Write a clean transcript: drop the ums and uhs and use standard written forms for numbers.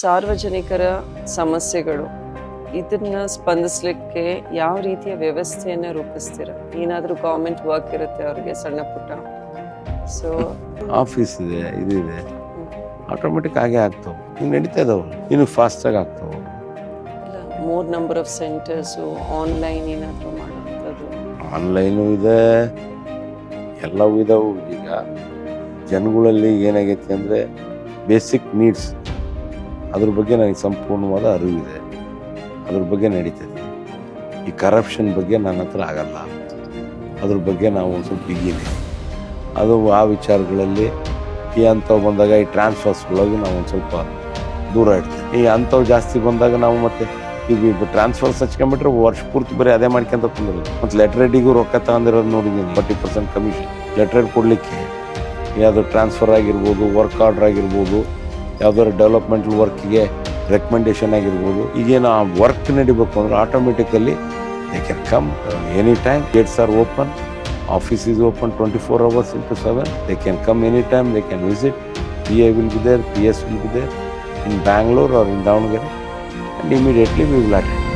ಸಾರ್ವಜನಿಕರ ಸಮಸ್ಯೆಗಳು ಇದನ್ನ ಸ್ಪಂದಿಸ್ಲಿಕ್ಕೆ ಯಾವ ರೀತಿಯ ವ್ಯವಸ್ಥೆಯನ್ನ ರೂಪಿಸ್ತೀರಾ? ಏನಾದರೂ ಗೌರ್ಮೆಂಟ್ ವರ್ಕ್ ಇರುತ್ತೆ ಅವ್ರಿಗೆ ಸಣ್ಣ ಪುಟ್ಟ, ಸೊ ಆಫೀಸ್ ಇದೆ, ಇದಿದೆ, ಆಟೋಮೆಟಿಕ್ ಆಗೇ ಆಗ್ತಾವೆ. ಈಗ ನಡೀತಾ ಇದಾವೆ, ಇನ್ನು ಫಾಸ್ಟಾಗಿ ಆಗ್ತಾವೆ. More number of centres, online ಏನಾದರೂ ಮಾಡೋಂಥದ್ದು? ಆನ್ಲೈನು ಇದೆ, ಎಲ್ಲವೂ ಇದಾವೆ. ಈಗ ಜನಗಳಲ್ಲಿ ಏನಾಗೈತಿ ಅಂದರೆ ಬೇಸಿಕ್ ನೀಡ್ಸ್, ಅದ್ರ ಬಗ್ಗೆ ನನಗೆ ಸಂಪೂರ್ಣವಾದ ಅರಿವಿದೆ, ಅದ್ರ ಬಗ್ಗೆ ನಡೀತದೆ. ಈ ಕರಪ್ಷನ್ ಬಗ್ಗೆ ನನ್ನ ಹತ್ರ ಆಗಲ್ಲ, ಅದ್ರ ಬಗ್ಗೆ ನಾವು ಒಂದು ಸ್ವಲ್ಪ ಬಿಗಿನಿ. ಅದು ಆ ವಿಚಾರಗಳಲ್ಲಿ ಈ ಅಂಥವು ಬಂದಾಗ ಈ ಟ್ರಾನ್ಸ್ಫರ್ಸ್ಗಳಾಗಿ ನಾವು ಒಂದು ಸ್ವಲ್ಪ ದೂರ ಇಡ್ತೀವಿ. ಈ ಅಂಥವು ಜಾಸ್ತಿ ಬಂದಾಗ ನಾವು ಮತ್ತೆ ಈಗ ಟ್ರಾನ್ಸ್ಫರ್ಸ್ ಹಚ್ಕೊಂಡ್ಬಿಟ್ರೆ ವರ್ಷ ಪೂರ್ತಿ ಬರೀ ಅದೇ ಮಾಡ್ಕೊಂತ ಕುಂದಿರೋದು. ಮತ್ತು ಲೆಟ್ರೇಡಿಗೂ ರೊಕ್ಕ ತಗೊಂಡಿರೋದು ನೋಡಿದ್ದೀನಿ, 40% ಕಮಿಷನ್. ಲೆಟ್ರೇಡ್ ಕೊಡಲಿಕ್ಕೆ ಯಾವುದೋ ಟ್ರಾನ್ಸ್ಫರ್ ಆಗಿರ್ಬೋದು, ವರ್ಕ್ ಆರ್ಡರ್ ಆಗಿರ್ಬೋದು, ಯಾವುದಾದ್ರು ಡೆವಲಪ್ಮೆಂಟಲ್ ವರ್ಕಿಗೆ ರೆಕಮೆಂಡೇಶನ್ ಆಗಿರ್ಬೋದು, ಈಗೇನು ಆ ವರ್ಕ್ ನಡಿಬೇಕು ಅಂದರೆ automatically they can come any time. Gates R open, office is open 24 hours into 7. They can come anytime, they can visit. PA will be there, PS will be there in Bangalore or in Davangere, and immediately we will attend.